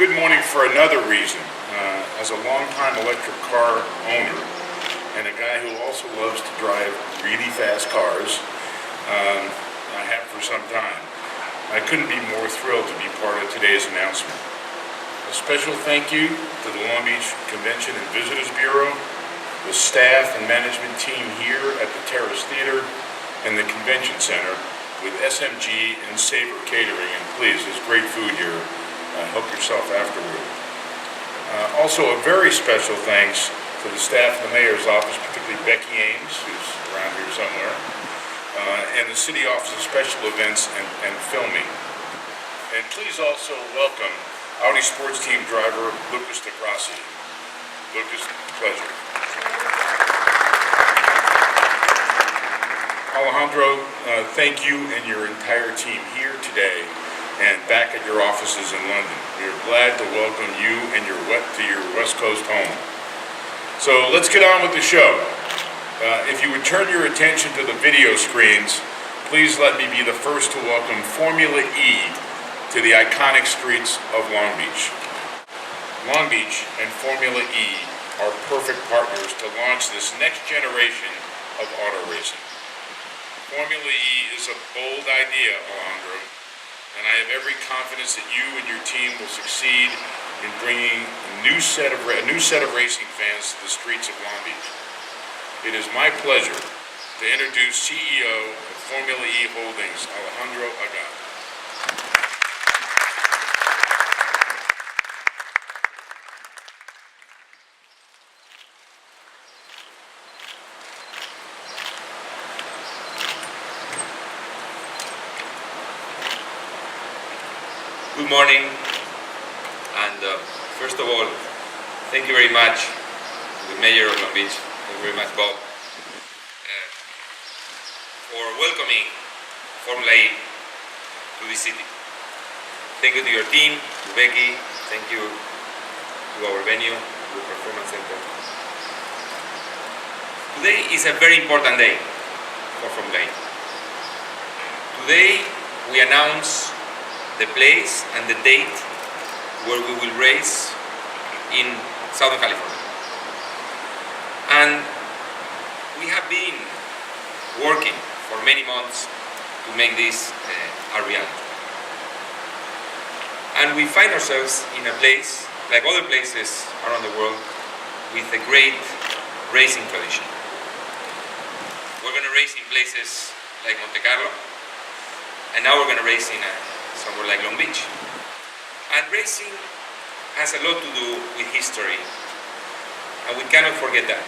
good morning for another reason. As a longtime electric car owner and a guy who also loves to drive really fast cars, I have for some time, I couldn't be more thrilled to be part of today's announcement. A special thank you to the Long Beach Convention and Visitors Bureau, the staff and management team here at the Terrace Theater and the Convention Center with SMG and Sabre Catering. And please, there's great food here. Help yourself afterward. Also, a very special thanks to the staff of the Mayor's Office, particularly Becky Ames, who's around here somewhere, and the City Office of Special Events and Filming. And please also welcome Audi Sports Team driver Lucas Di Grassi. Lucas, pleasure. Alejandro, thank you and your entire team here today and back at your offices in London. We are glad to welcome you and your West Coast home. So let's get on with the show. If you would turn your attention to the video screens, please let me be the first to welcome Formula E to the iconic streets of Long Beach. Long Beach and Formula E are perfect partners to launch this next generation of auto racing. Formula E is a bold idea, Alejandro, and I have every confidence that you and your team will succeed in bringing a new set of racing fans to the streets of Long Beach. It is my pleasure to introduce CEO of Formula E Holdings, Alejandro Agag. Good morning, and first of all, thank you very much to the Mayor of Long Beach, thank you very much, Bob, for welcoming Formula E to this city. Thank you to your team, to Becky, thank you to our venue, to the Performance Center. Today is a very important day for Formula E. Today we announce the place and the date where we will race in Southern California. And we have been working for many months to make this a reality. And we find ourselves in a place, like other places around the world, with a great racing tradition. We're going to race in places like Monte Carlo, and now we're going to race in somewhere like Long Beach. And racing has a lot to do with history, and we cannot forget that.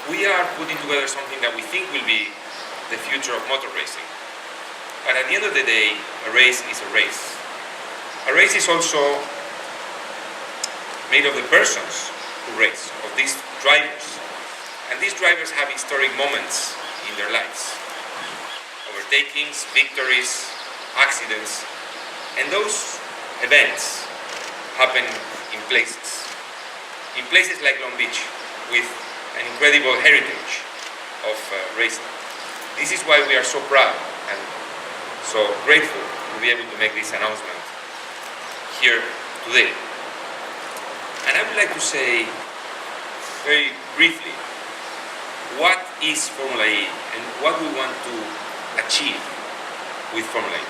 We are putting together something that we think will be the future of motor racing. But at the end of the day, a race is a race. A race is also made of the persons who race, of these drivers. And these drivers have historic moments in their lives. Overtakings, victories, accidents, and those events happen in places like Long Beach, with an incredible heritage of racing. This is why we are so proud and so grateful to be able to make this announcement here today. And I would like to say very briefly what is Formula E and what we want to achieve with Formula E.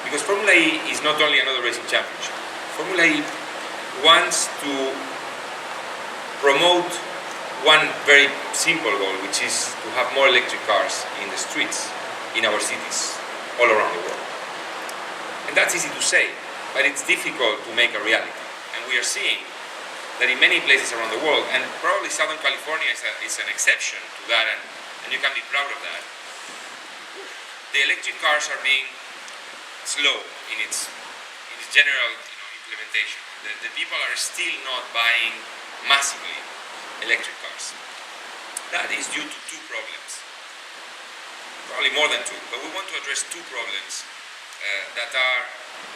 Because Formula E is not only another racing championship. Formula E wants to promote one very simple goal, which is to have more electric cars in the streets in our cities all around the world. And that's easy to say, but it's difficult to make a reality. And we are seeing that in many places around the world, and probably Southern California is an exception to that, and you can be proud of that, the electric cars are being slow in its general implementation. The people are still not buying massively electric cars. That is due to two problems, probably more than two, but we want to address two problems that are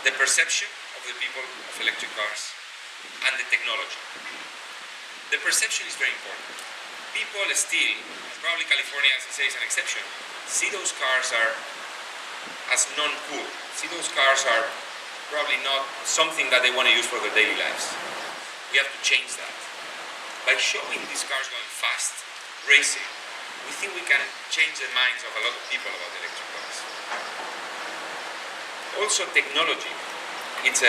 the perception of the people of electric cars and the technology. The perception is very important. People still, probably California, as I say, is an exception, see those cars as non-cool. See those cars probably not something that they want to use for their daily lives. We have to change that. By showing these cars going fast, racing, we think we can change the minds of a lot of people about electric cars. Also, technology. It's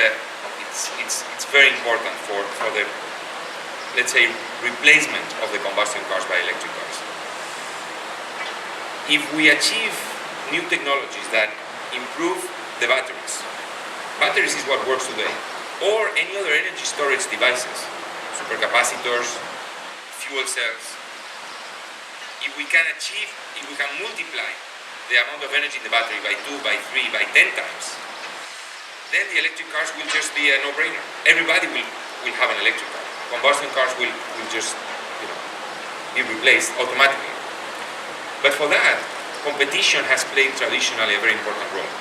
very important for the, let's say, replacement of the combustion cars by electric cars. If we achieve new technologies that improve the batteries is what works today, or any other energy storage devices, supercapacitors, fuel cells. If we can multiply the amount of energy in the battery by 2, by 3, by 10 times, then the electric cars will just be a no-brainer. Everybody will have an electric car. Combustion cars will just be replaced automatically. But for that, competition has played traditionally a very important role.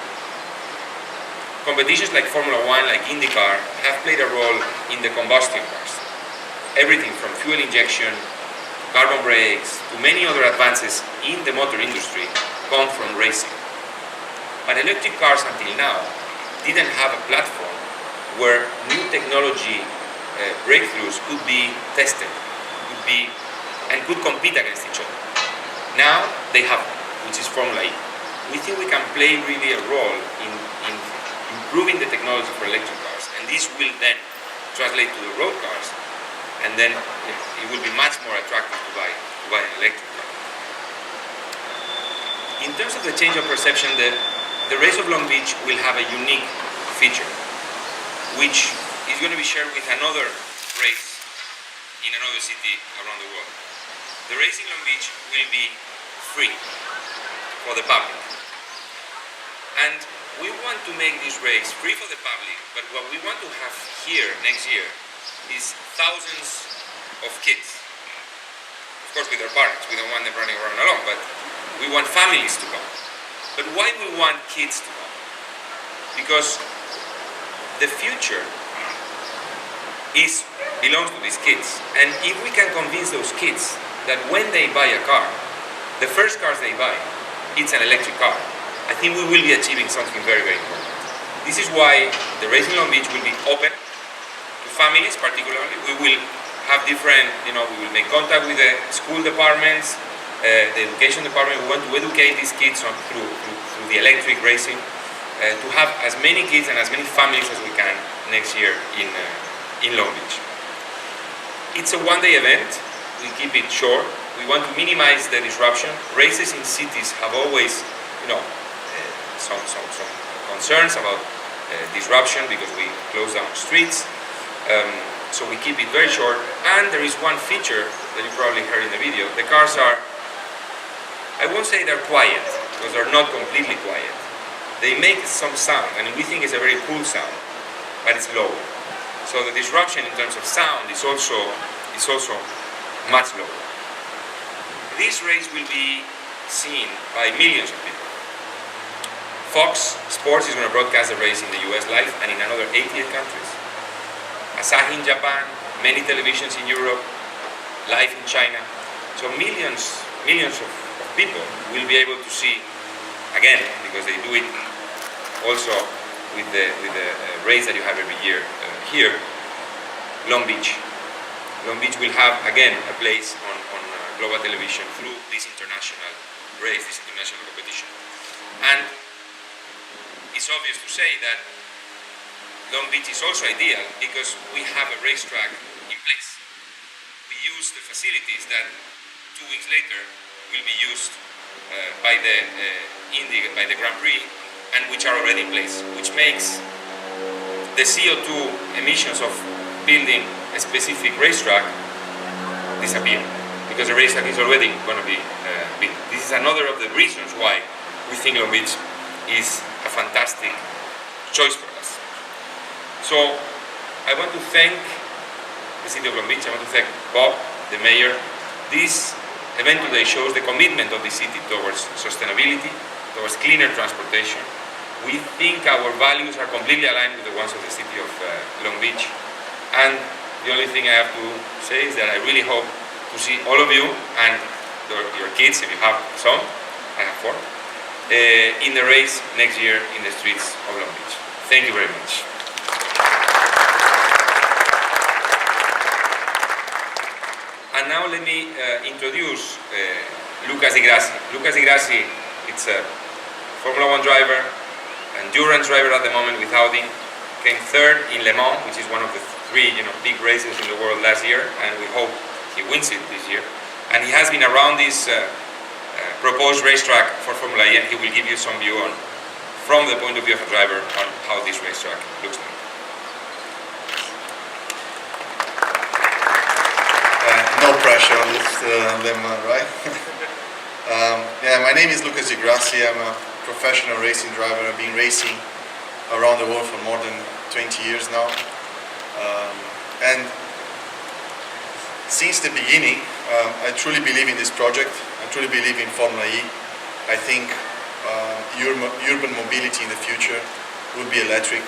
Competitions like Formula One, like IndyCar, have played a role in the combustion cars. Everything from fuel injection, carbon brakes, to many other advances in the motor industry come from racing. But electric cars until now didn't have a platform where new technology breakthroughs could be tested, could compete against each other. Now they have one, which is Formula E. We think we can play really a role in improving the technology for electric cars, and this will then translate to the road cars, and then it will be much more attractive to buy an electric car. In terms of the change of perception, the race of Long Beach will have a unique feature, which is going to be shared with another race in another city around the world. The race in Long Beach will be free for the public. And we want to make this race free for the public, but what we want to have here next year is thousands of kids. Of course, with their parents. We don't want them running around alone, but we want families to come. But why we want kids to come? Because the future belongs to these kids. And if we can convince those kids that when they buy a car, the first cars they buy, it's an electric car, I think we will be achieving something very, very important. This is why the race in Long Beach will be open to families particularly. We will have different, we will make contact with the school departments, the education department. We want to educate these kids through the electric racing, to have as many kids and as many families as we can next year in Long Beach. It's a one-day event. We keep it short. We want to minimize the disruption. Races in cities have always, some concerns about disruption because we close down streets. So we keep it very short. And there is one feature that you probably heard in the video. The cars are, I won't say they're quiet, because they're not completely quiet. They make some sound, and we think it's a very cool sound, but it's low. So the disruption in terms of sound is also much lower. This race will be seen by millions of people. Fox Sports is going to broadcast the race in the US live and in another 88 countries. Asahi in Japan, many televisions in Europe, live in China. So millions of people will be able to see, again, because they do it also with the race that you have every year here, Long Beach. Long Beach will have, again, a place on global television through this international race, this international competition. And it's obvious to say that Long Beach is also ideal because we have a racetrack in place. We use the facilities that 2 weeks later will be used by the Grand Prix, and which are already in place, which makes the CO2 emissions of building a specific racetrack disappear, because the racetrack is already going to be built. This is another of the reasons why we think Long Beach is a fantastic choice for us. So I want to thank the City of Long Beach. I want to thank Bob, the mayor. This event today shows the commitment of the city towards sustainability, towards cleaner transportation. We think our values are completely aligned with the ones of the City of Long Beach. And the only thing I have to say is that I really hope to see all of you and your kids, if you have some, I have 4, in the race next year in the streets of Long Beach. Thank you very much. now let me introduce Lucas Di Grassi. Lucas Di Grassi, it's a Formula One driver, endurance driver at the moment with Audi. Came third in Le Mans, which is one of the three big races in the world last year, and we hope he wins it this year. And he has been around this proposed racetrack for Formula E, and he will give you some view on, from the point of view of a driver, on how this racetrack looks like. No pressure on this lemma, right? Yeah, my name is Lucas Di Grassi. I'm a professional racing driver. I've been racing around the world for more than 20 years now. And since the beginning, I truly believe in this project. I truly believe in Formula E. I think urban mobility in the future will be electric.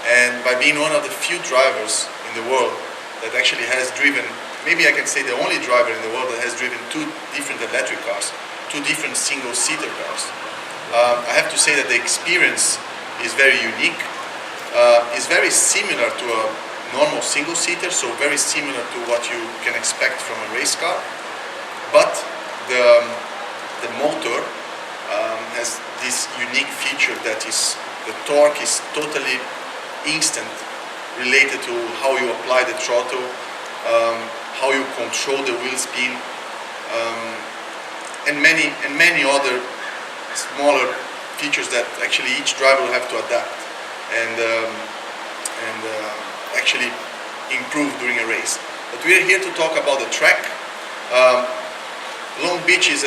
And by being one of the few drivers in the world that actually has driven, maybe I can say the only driver in the world that has driven two different electric cars, two different single-seater cars, I have to say that the experience is very unique. It's very similar to a normal single-seater, so very similar to what you can expect from a race car. But the motor has this unique feature that is the torque is totally instant, related to how you apply the throttle, how you control the wheel spin, and many other smaller features that actually each driver will have to adapt and actually improve during a race. But we are here to talk about the track. Long Beach is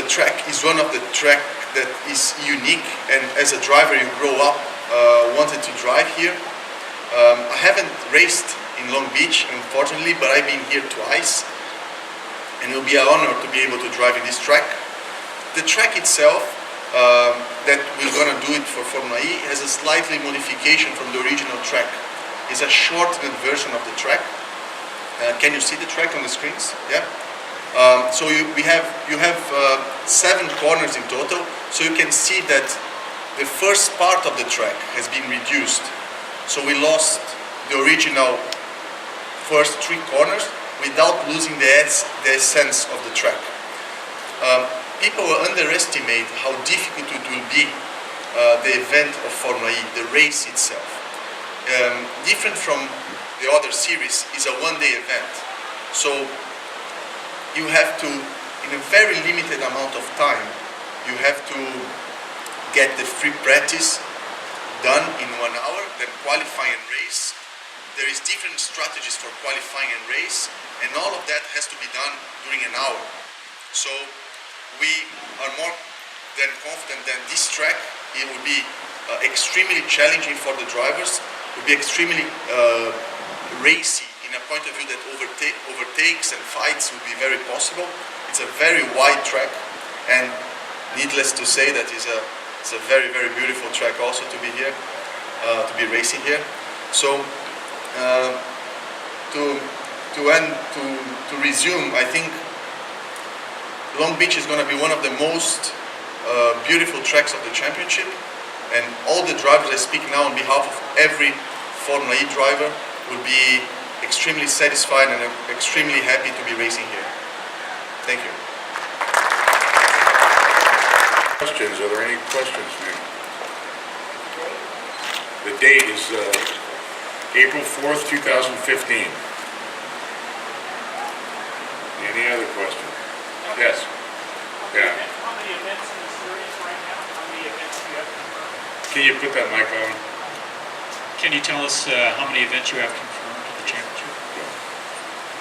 one of the track that is unique, and as a driver you grow up wanted to drive here. I haven't raced in Long Beach, unfortunately, but I've been here twice, and it will be an honor to be able to drive in this track. The track itself, that we're going to do it for Formula E, has a slightly modification from the original track. It's a shortened version of the track. Can you see the track on the screens? Yeah. So you have 7 corners in total. So you can see that the first part of the track has been reduced. So we lost the original first 3 corners without losing the essence of the track. People underestimate how difficult it will be, the event of Formula E, the race itself. Different from the other series, is a one-day event. So you have to, in a very limited amount of time, you have to get the free practice done in 1 hour, then qualify and race. There is different strategies for qualifying and race, and all of that has to be done during an hour. So we are more than confident that this track, it will be extremely challenging for the drivers, will be extremely racy in a point of view that overtakes and fights will be very possible. It's a very wide track, and needless to say that it's a very, very beautiful track also to be here, to be racing here. So to resume, I think Long Beach is going to be one of the most beautiful tracks of the championship, and all the drivers, I speak now on behalf of every Formula E driver, will be extremely satisfied and extremely happy to be racing here. Thank you. Questions? Are there any questions, ma'am? The date is April 4th, 2015. Any other question? Yes. Yeah. How many events in the series right now? How many events do you have confirmed? Can you put that mic on? Can you tell us how many events you have confirmed in the championship?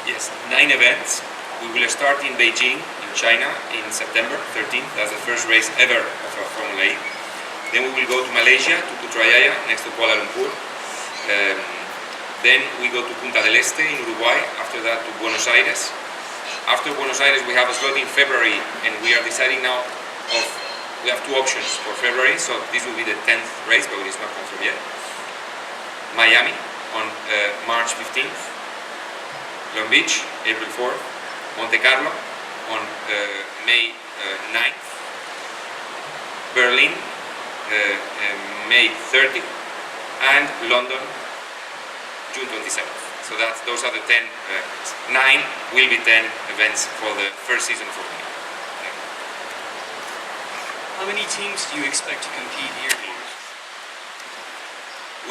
Yes, 9 events. We will start in Beijing, in China, in September 13th. That's the first race ever of a Formula E. Then we will go to Malaysia, to Putrajaya, next to Kuala Lumpur. Then we go to Punta del Este in Uruguay. After that, to Buenos Aires. After Buenos Aires, we have a slot in February, and we are deciding now we have 2 options for February, so this will be the 10th race, but it's not confirmed yet. Miami on March 15th, Long Beach, April 4th, Monte Carlo on May 9th, Berlin, May 30th, and London, June 27th. So So those are the 10. 9 will be 10 events for the first season of Formula 1. How many teams do you expect to compete here?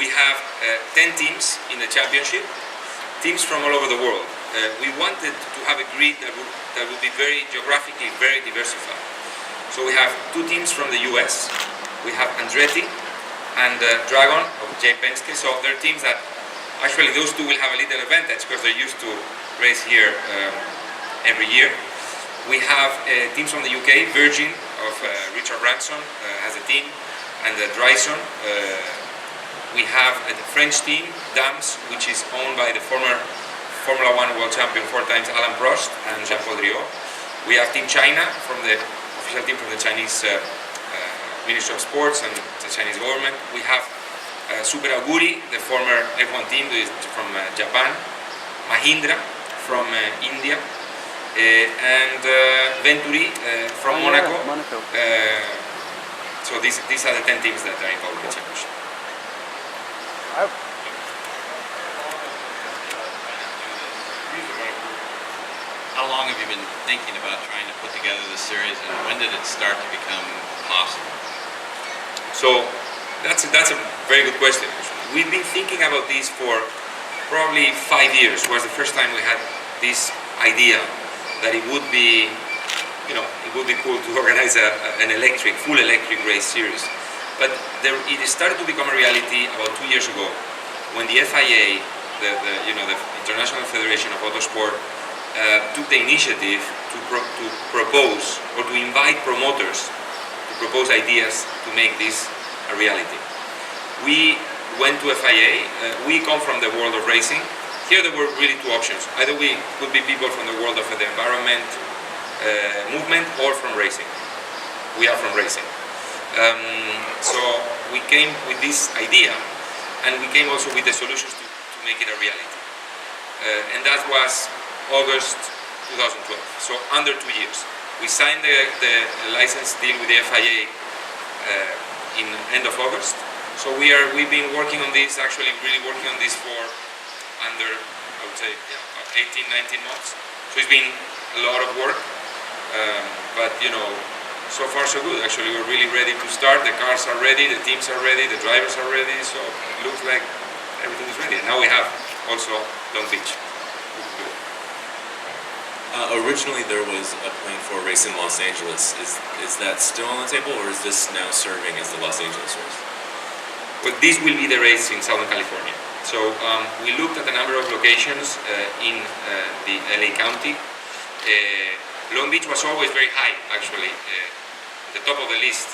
We have 10 teams in the championship, teams from all over the world. We wanted to have a grid that would be very geographically very diversified. So we have 2 teams from the US. We have Andretti and Dragon of Jay Penske. So they're teams that actually those 2 will have a little advantage because they're used to race here every year. We have teams from the UK. Virgin of Richard Branson has a team, and Dryson. We have the French team, Dams, which is owned by the former Formula 1 world champion 4 times Alain Prost and Jean-Paul Driot. We have Team China, from the official team from the Chinese Ministry of Sports and the Chinese government. We have Super Aguri, the former F1 team from Japan. Mahindra from India. And Venturi from Monaco. So these are the 10 teams that are involved in the championship. How long have you been thinking about trying to put together this series, and when did it start to become possible? So that's a very good question. We've been thinking about this for probably 5 years. It was the first time we had this idea that it would be, it would be cool to organize an full electric race series. But it started to become a reality about 2 years ago, when the FIA, the International Federation of Autosport, took the initiative to propose or to invite promoters to propose ideas to make this a reality. We went to FIA. We come from the world of racing. Here there were really 2 options. Either we could be people from the world of the environment movement or from racing. We are from racing. So we came with this idea, and we came also with the solutions to make it a reality. And that was August 2012, so under 2 years. We signed the license deal with the FIA in end of August. So we've been working on this, actually really working on this for under, I would say, 18, 19 months. So it's been a lot of work, but so far so good. Actually, we're really ready to start. The cars are ready, the teams are ready, the drivers are ready, so it looks like everything is ready. And now we have also Long Beach. Originally, there was a plan for a race in Los Angeles. Is that still on the table, or is this now serving as the Los Angeles race? Well, this will be the race in Southern California. So we looked at a number of locations in the LA County. Long Beach was always very high, actually, the top of the list.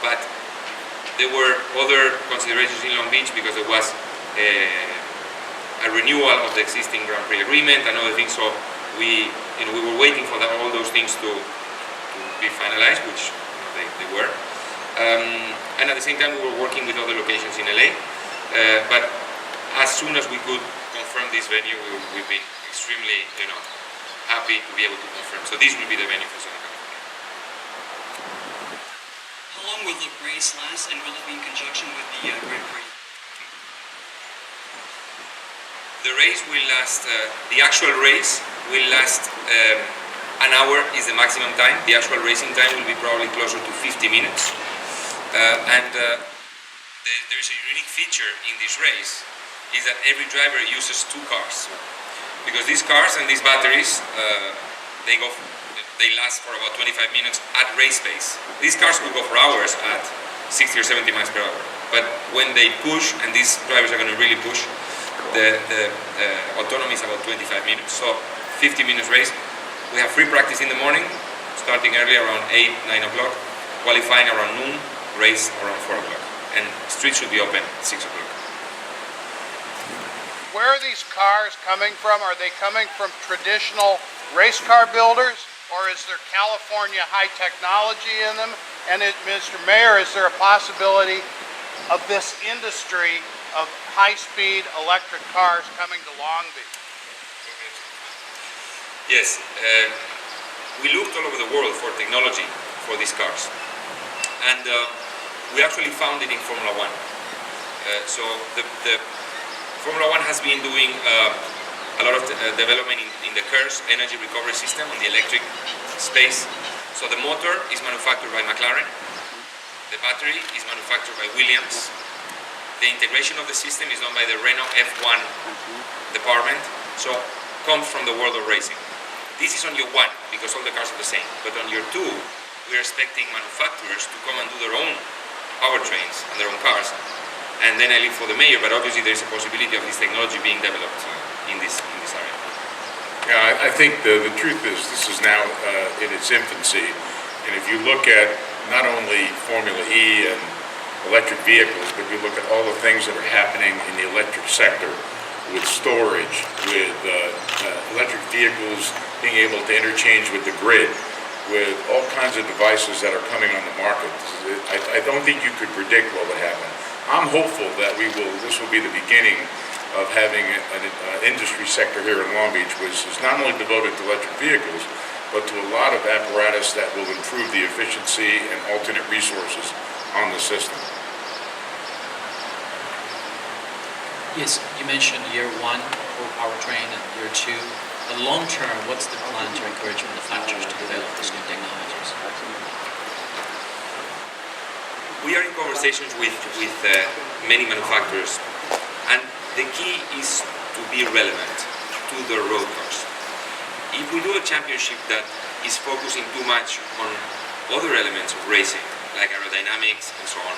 But there were other considerations in Long Beach because there was a renewal of the existing Grand Prix agreement and other things. So we were waiting for all those things to be finalized, which they were. And at the same time, we were working with other locations in LA. But as soon as we could confirm this venue, we've been extremely, happy to be able to confirm. So this will be the venue for Southern California. How long will the race last, and will it be in conjunction with the Grand Prix? The race will last, the actual race will last an hour is the maximum time. The actual racing time will be probably closer to 50 minutes. There is a unique feature in this race, is that every driver uses 2 cars. Because these cars and these batteries, they last for about 25 minutes at race pace. These cars will go for hours at 60 or 70 miles per hour. But when they push, and these drivers are going to really push, the autonomy is about 25 minutes. So 50 minutes race. We have free practice in the morning, starting early around 8, 9 o'clock, qualifying around noon, race around 4 o'clock. And streets should be open at 6 o'clock. Where are these cars coming from? Are they coming from traditional race car builders, or is there California high technology in them? And Mr. Mayor, is there a possibility of this industry of high-speed electric cars coming to Long Beach? Yes, we looked all over the world for technology for these cars, and we actually found it in Formula 1. So the Formula One has been doing a lot of development in the KERS energy recovery system on the electric space. So the motor is manufactured by McLaren, the battery is manufactured by Williams, the integration of the system is done by the Renault F1 department, so comes from the world of racing. This is on year 1 because all the cars are the same, but on year 2 we are expecting manufacturers to come and do their own powertrains and their own cars. And then I leave for the mayor, but obviously there is a possibility of this technology being developed in this area. Yeah, I think the truth is this is now in its infancy, and if you look at not only Formula E and electric vehicles, but you look at all the things that are happening in the electric sector with storage, with electric vehicles being able to interchange with the grid, with all kinds of devices that are coming on the market. I don't think you could predict what would happen. I'm hopeful that this will be the beginning of having an industry sector here in Long Beach, which is not only devoted to electric vehicles, but to a lot of apparatus that will improve the efficiency and alternate resources on the system. Yes, you mentioned year 1 for powertrain and year 2. The long term, what's the plan to encourage manufacturers to develop these new technologies? We are in conversations with many manufacturers, and the key is to be relevant to the road cars. If we do a championship that is focusing too much on other elements of racing, like aerodynamics and so on,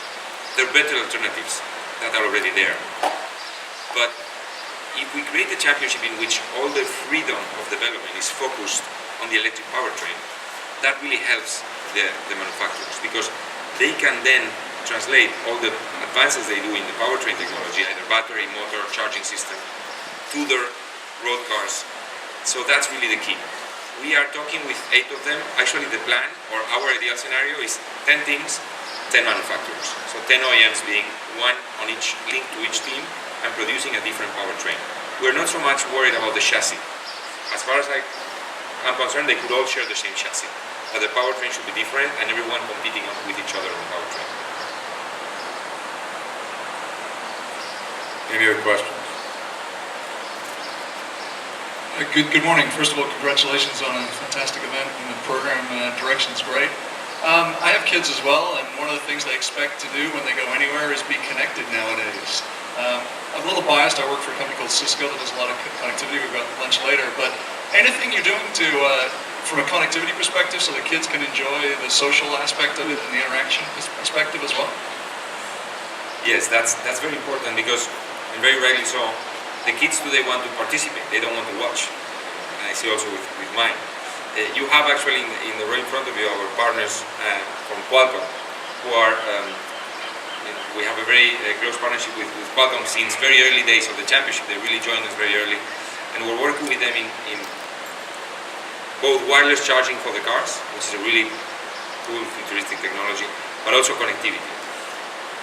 there are better alternatives that are already there. But if we create a championship in which all the freedom of development is focused on the electric powertrain, that really helps the manufacturers, because they can then translate all the advances they do in the powertrain technology, either battery, motor, charging system, to their road cars. So that's really the key. We are talking with 8 of them. Actually, the plan, or our ideal scenario, is 10 teams, 10 manufacturers. So 10 OEMs being one on each, linked to each team, and producing a different powertrain. We're not so much worried about the chassis. As far as I'm concerned, they could all share the same chassis. But the powertrain should be different, and everyone competing with each other on the powertrain. Any other questions? Good morning. First of all, congratulations on a fantastic event, and the program direction is great. I have kids as well, and one of the things they expect to do when they go anywhere is be connected nowadays. I'm a little biased. I work for a company called Cisco that does a lot of connectivity. We've got lunch later, but anything you're doing to from a connectivity perspective so the kids can enjoy the social aspect of it and the interaction perspective as well? Yes, that's very important, because, and very rightly so, the kids today want to participate, they don't want to watch. And I see also with mine. You have actually in the row in front of you our partners from Qualcomm, who are, we have a very close partnership with Qualcomm since very early days of the championship. They really joined us very early, and we're working with them in both wireless charging for the cars, which is a really cool futuristic technology, but also connectivity.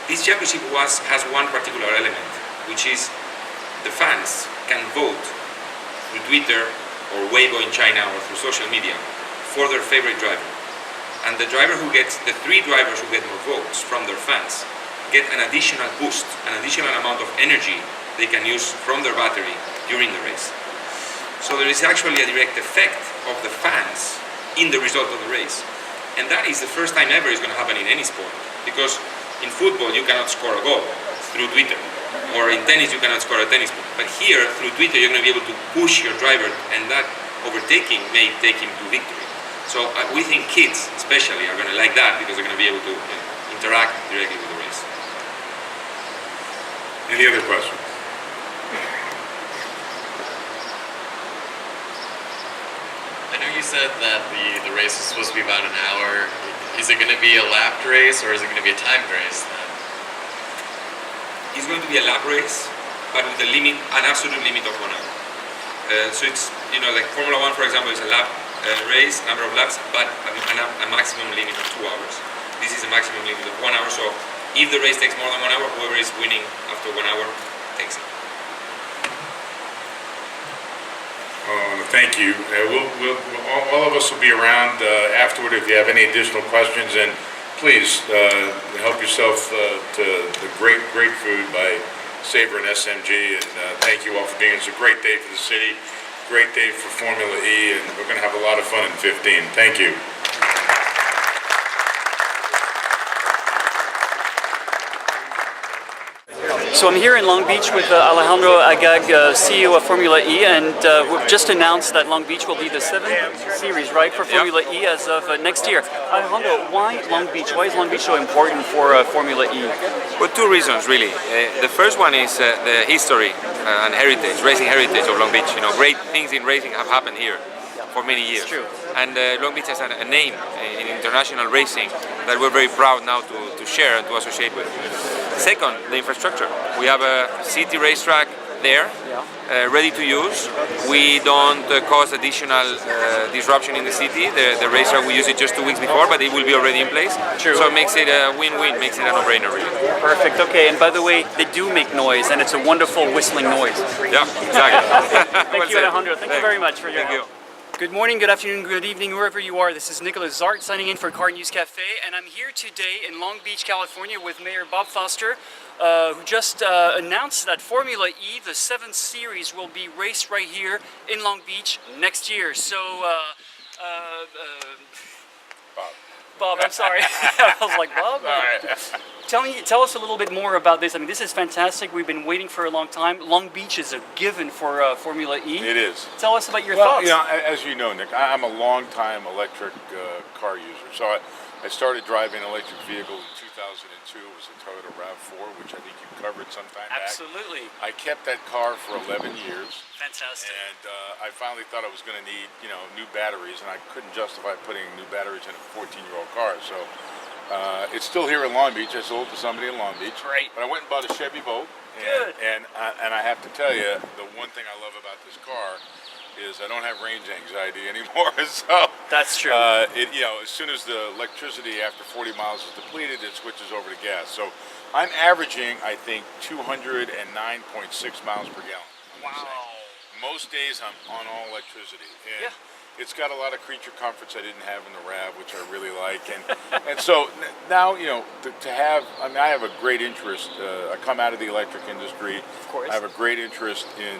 This championship has one particular element, which is the fans can vote through Twitter or Weibo in China or through social media for their favorite driver. And the three drivers who get more votes from their fans get an additional boost, an additional amount of energy they can use from their battery during the race. So there is actually a direct effect of the fans in the result of the race. And that is the first time ever it's going to happen in any sport. Because in football you cannot score a goal through Twitter. Or in tennis you cannot score a tennis ball. But here, through Twitter, you're going to be able to push your driver, and that overtaking may take him to victory. So we think kids especially are going to like that, because they're going to be able to interact directly with the race. Any other questions? I know you said that the race is supposed to be about an hour. Is it going to be a lapped race, or is it going to be a timed race then? It's going to be a lap race, but with a limit, an absolute limit of 1 hour. So it's, like Formula One, for example, is a lap race, number of laps, but a maximum limit of 2 hours. This is a maximum limit of 1 hour, so if the race takes more than 1 hour, whoever is winning after 1 hour takes it. Thank you. All of us will be around afterward if you have any additional questions, and please help yourself to the great food by Sabre and SMG, and thank you all for being here. It's a great day for the city, great day for Formula E, and we're going to have a lot of fun in 15. Thank you. So I'm here in Long Beach with Alejandro Agag, CEO of Formula E, and we've just announced that Long Beach will be the 7th series, right, for Formula E as of next year. Alejandro, why Long Beach? Why is Long Beach so important for Formula E? Well, two reasons really. The first one is the history and heritage, racing heritage of Long Beach. You know, great things in racing have happened here for many years. It's true. And Long Beach has a name in international racing that we're very proud now to share and to associate with. Second, the infrastructure. We have a city racetrack there, ready to use. We don't cause additional disruption in the city. The racetrack, we used it just 2 weeks before, but it will be already in place. True. So it makes it a win-win, makes it a no-brainer really. Perfect, okay, and by the way, they do make noise, and it's a wonderful whistling noise. Yeah, exactly. Thank you, Alejandro. Thank you very much for your Thank you. help. Good morning, good afternoon, good evening, wherever you are. This is Nicholas Zart signing in for Car News Cafe, and I'm here today in Long Beach, California with Mayor Bob Foster, who just announced that Formula E, the 7th series, will be raced right here in Long Beach next year. So, Bob, I'm sorry. I was like, Bob? Tell us a little bit more about this. I mean, this is fantastic. We've been waiting for a long time. Long Beach is a given for Formula E. It is. Tell us about your Well, thoughts. you know, as you know, Nick, I'm a long-time electric car user. So I started driving electric vehicles in 2002. It was a Toyota RAV4, which I think you covered sometime back. Absolutely. I kept that car for 11 years. Fantastic. And I finally thought I was going to need, you know, new batteries, and I couldn't justify putting new batteries in a 14-year-old car. So it's still here in Long Beach. I sold it to somebody in Long Beach. Great. But I went and bought a Chevy Bolt. Good. And I have to tell you, the one thing I love about this car is I don't have range anxiety anymore. So That's true. you know, as soon as the electricity after 40 miles is depleted, it switches over to gas. So I'm averaging, I think, 209.6 miles per gallon. Wow. Most days I'm on all electricity. And Yeah. it's got a lot of creature comforts I didn't have in the RAV, which I really like. And so now, you know, to have, I mean, I have a great interest. I come out of the electric industry. Of course. I have a great interest in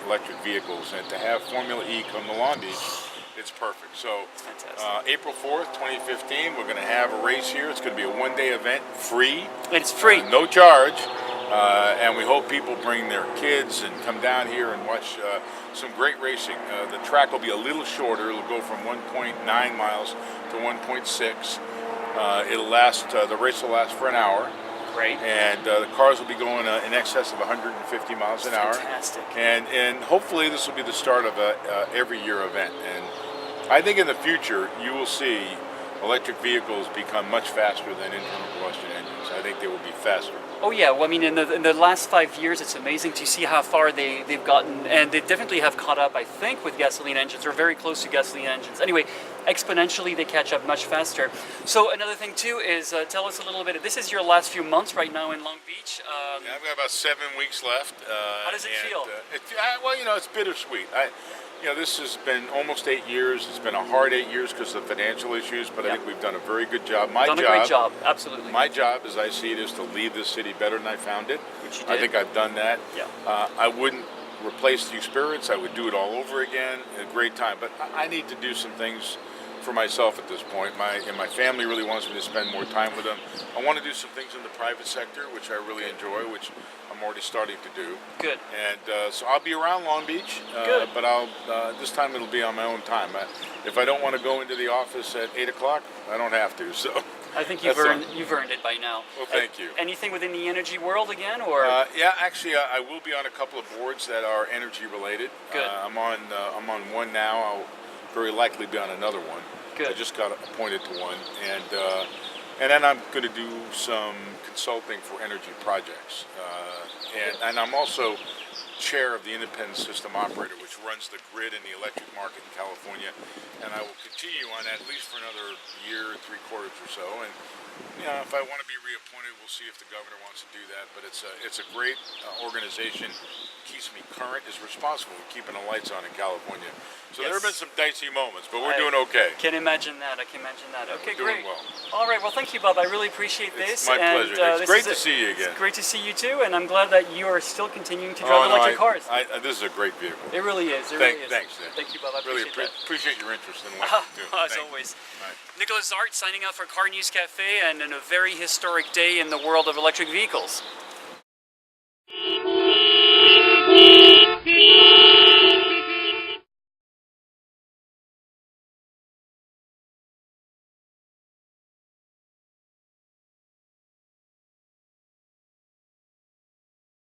electric vehicles. And to have Formula E come to Long Beach, it's perfect. So Fantastic. April 4th, 2015, we're going to have a race here. It's going to be a one-day event, free. It's free. No charge. And we hope people bring their kids and come down here and watch some great racing. The track will be a little shorter. It'll go from 1.9 miles to 1.6. It'll last, the race will last for an hour. Great. And the cars will be going in excess of 150 miles an hour. Fantastic. And hopefully this will be the start of a every year event. And I think in the future you will see electric vehicles become much faster than internal combustion engines. I think they will be faster. Oh yeah, well, I mean, in the last 5 years, it's amazing to see how far they've gotten, and they definitely have caught up, I think, with gasoline engines, or very close to gasoline engines. Anyway, exponentially, they catch up much faster. So another thing too is, tell us a little bit, this is your last few months right now in Long Beach. Yeah, I've got about 7 weeks left. How does it feel? Well, you know, it's bittersweet. You know, this has been almost 8 years. It's been a hard 8 years because of financial issues, but I think we've done a very good job. Done a great job, absolutely. My job, as I see it, is to leave this city better than I found it. Which you I did. think I've done that. Yeah. I wouldn't replace the experience. I would do it all over again. A great time. But I need to do some things for myself at this point. My family really wants me to spend more time with them. I want to do some things in the private sector, which I really enjoy, which I'm already starting to do. Good. And so I'll be around Long Beach, Good. but this time it'll be on my own time. If I don't want to go into the office at 8 o'clock, I don't have to. So I think you've earned it by now. Well, thank you. Anything within the energy world again, or? Yeah, actually, I will be on a couple of boards that are energy related. Good. I'm on one now. I'll very likely be on another one. Good. I just got appointed to one, and then I'm going to do some consulting for energy projects. And I'm also chair of the independent system operator, which runs the grid in the electric market in California, and I will continue on that at least for another year, 3/4 or so. And if I want to be reappointed, we'll see if the governor wants to do that. But it's a great organization, keeps me current, is responsible for keeping the lights on in California. So there have been some dicey moments, but we're doing okay. Can imagine that. I can imagine that. Okay, We're doing great. well. All right. Well, thank you, Bob. I really appreciate this. It's my pleasure. It's this great is to see you again. It's great to see you too, and I'm glad that you are still continuing to drive electric cars. This is a great vehicle. It really is. It really is. Thanks, Nick. Thank you, Bob. I Really appreciate that. appreciate your interest in what you do. As Thank you. always. All right. Nicholas Zart signing out for Car News Cafe and in a very historic day in the world of electric vehicles.